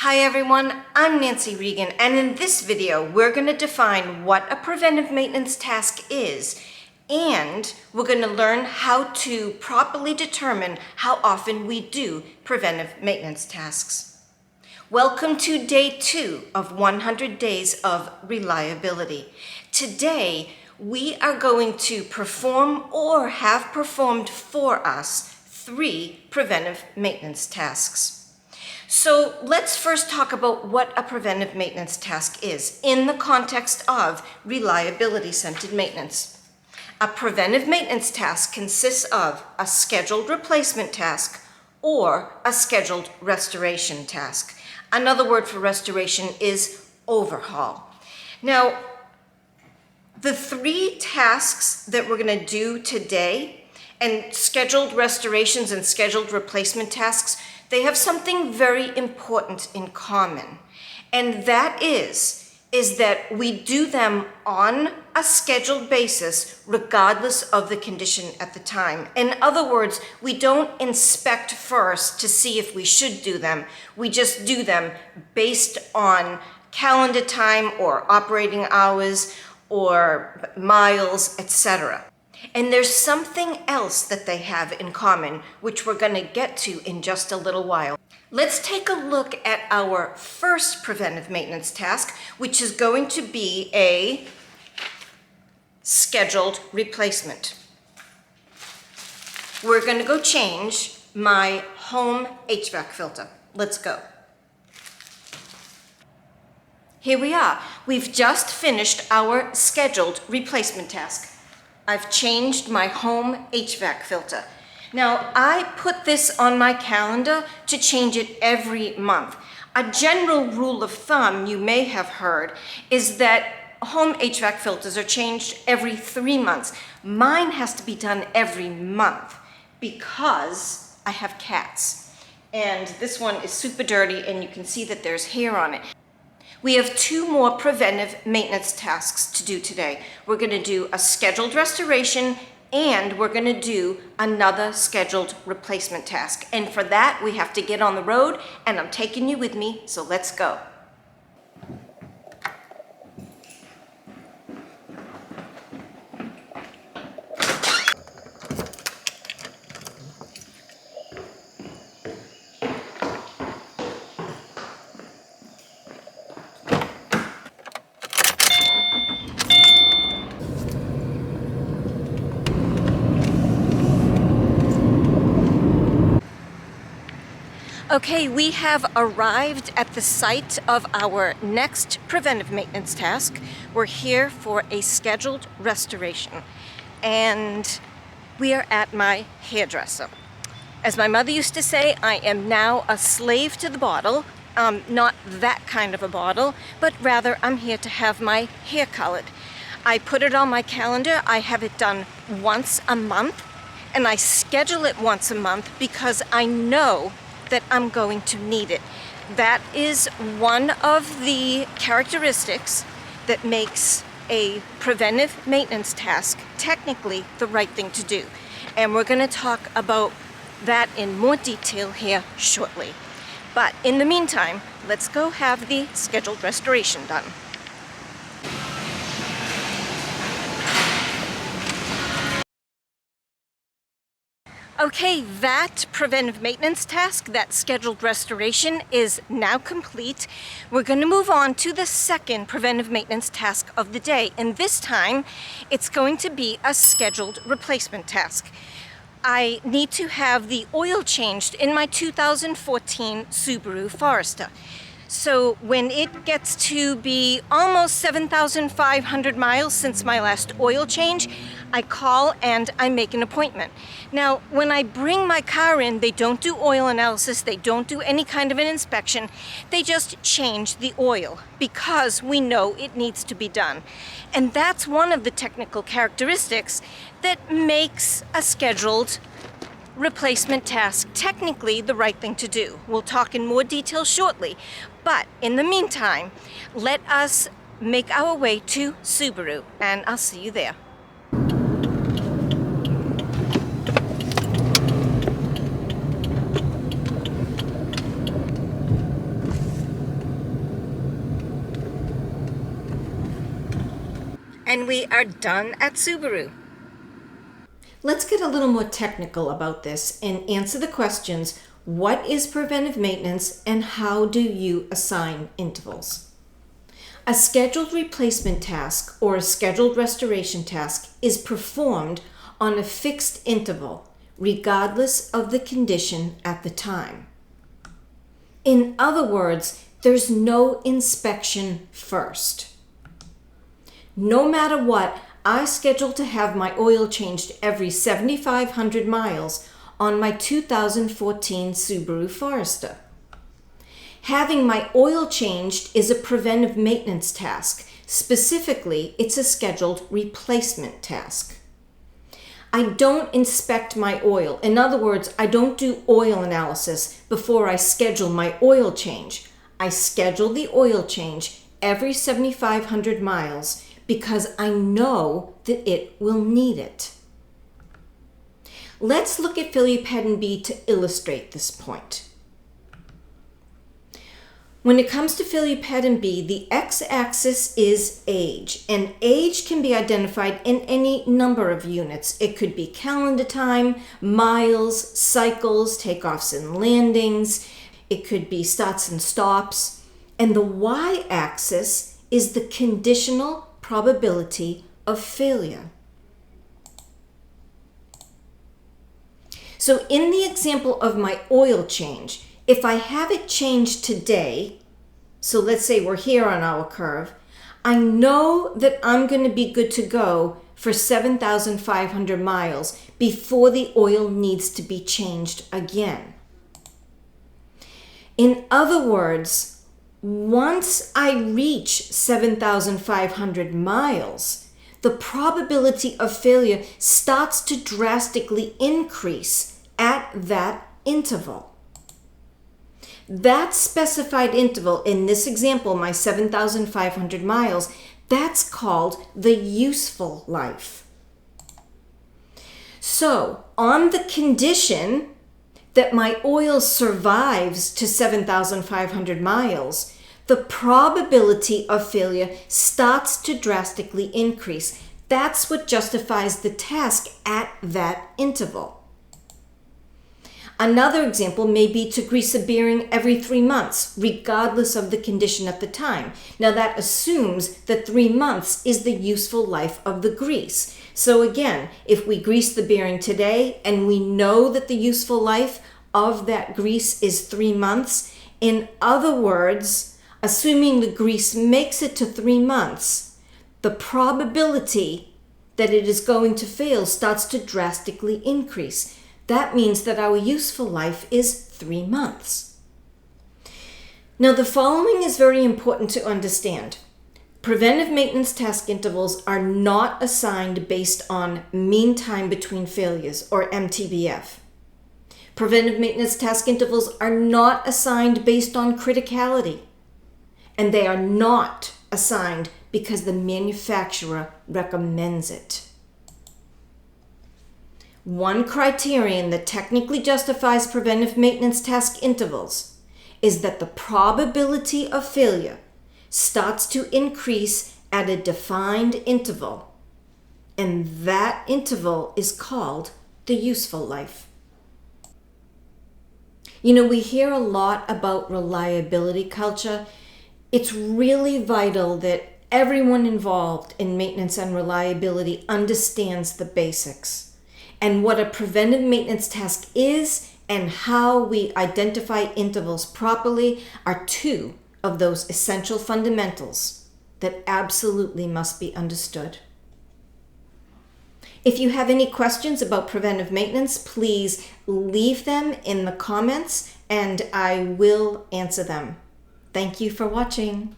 Hi everyone, I'm Nancy Regan, and in this video we're going to define what a preventive maintenance task is, and we're going to learn how to properly determine how often we do preventive maintenance tasks. Welcome to day 2 of 100 days of reliability. Today we are going to perform or have performed for us 3 preventive maintenance tasks. So let's first talk about what a preventive maintenance task is in the context of reliability-centered maintenance. A preventive maintenance task consists of a scheduled replacement task or a scheduled restoration task. Another word for restoration is overhaul. Now, the 3 tasks that we're going to do today, and scheduled restorations and scheduled replacement tasks, they have something very important in common, and that is that we do them on a scheduled basis regardless of the condition at the time. In other words, we don't inspect first to see if we should do them. We just do them based on calendar time or operating hours or miles, etc. And there's something else that they have in common, which we're going to get to in just a little while. Let's take a look at our first preventive maintenance task, which is going to be a scheduled replacement. We're going to go change my home HVAC filter. Let's go. Here we are. We've just finished our scheduled replacement task. I've changed my home HVAC filter. Now, I put this on my calendar to change it every month. A general rule of thumb you may have heard is that home HVAC filters are changed every 3 months. Mine has to be done every month because I have cats. And this one is super dirty and you can see that there's hair on it. We have 2 more preventive maintenance tasks to do today. We're going to do a scheduled restoration and we're going to do another scheduled replacement task. And for that, we have to get on the road, and I'm taking you with me, so let's go. Okay, we have arrived at the site of our next preventive maintenance task. We're here for a scheduled restoration, and we are at my hairdresser. As my mother used to say, I am now a slave to the bottle. Not that kind of a bottle, but rather I'm here to have my hair colored. I put it on my calendar. I have it done once a month, and I schedule it once a month because I know that I'm going to need it. That is one of the characteristics that makes a preventive maintenance task technically the right thing to do. And we're going to talk about that in more detail here shortly. But in the meantime, let's go have the scheduled restoration done. Okay, that preventive maintenance task, that scheduled restoration, is now complete. We're going to move on to the second preventive maintenance task of the day, and this time it's going to be a scheduled replacement task. I need to have the oil changed in my 2014 Subaru Forester. So when it gets to be almost 7,500 miles since my last oil change, I call and I make an appointment. Now, when I bring my car in, they don't do oil analysis, they don't do any kind of an inspection, they just change the oil because we know it needs to be done. And that's one of the technical characteristics that makes a scheduled replacement task technically the right thing to do. We'll talk in more detail shortly, but in the meantime, let us make our way to Subaru, and I'll see you there. And we are done at Subaru. Let's get a little more technical about this and answer the questions: what is preventive maintenance and how do you assign intervals? A scheduled replacement task or a scheduled restoration task is performed on a fixed interval, regardless of the condition at the time. In other words, there's no inspection first. No matter what, I schedule to have my oil changed every 7,500 miles on my 2014 Subaru Forester. Having my oil changed is a preventive maintenance task. Specifically, it's a scheduled replacement task. I don't inspect my oil. In other words, I don't do oil analysis before I schedule my oil change. I schedule the oil change every 7,500 miles because I know that it will need it. Let's look at failure pattern B to illustrate this point. When it comes to failure pattern B, the x-axis is age, and age can be identified in any number of units. It could be calendar time, miles, cycles, takeoffs and landings. It could be starts and stops. And the y-axis is the conditional probability of failure. So in the example of my oil change, if I have it changed today, so let's say we're here on our curve, I know that I'm going to be good to go for 7,500 miles before the oil needs to be changed again. In other words, once I reach 7,500 miles, the probability of failure starts to drastically increase at that interval. That specified interval, in this example, my 7,500 miles, that's called the useful life. So, on the condition that my oil survives to 7,500 miles, the probability of failure starts to drastically increase. That's what justifies the task at that interval. Another example may be to grease a bearing every 3 months, regardless of the condition at the time. Now that assumes that 3 months is the useful life of the grease. So again, if we grease the bearing today and we know that the useful life of that grease is 3 months, in other words, assuming the grease makes it to 3 months, the probability that it is going to fail starts to drastically increase. That means that our useful life is 3 months. Now, the following is very important to understand. Preventive maintenance task intervals are not assigned based on mean time between failures, or MTBF. Preventive maintenance task intervals are not assigned based on criticality, and they are not assigned because the manufacturer recommends it. One criterion that technically justifies preventive maintenance task intervals is that the probability of failure starts to increase at a defined interval, and that interval is called the useful life. You know, we hear a lot about reliability culture. It's really vital that everyone involved in maintenance and reliability understands the basics. And what a preventive maintenance task is and how we identify intervals properly are two of those essential fundamentals that absolutely must be understood. If you have any questions about preventive maintenance, please leave them in the comments and I will answer them. Thank you for watching.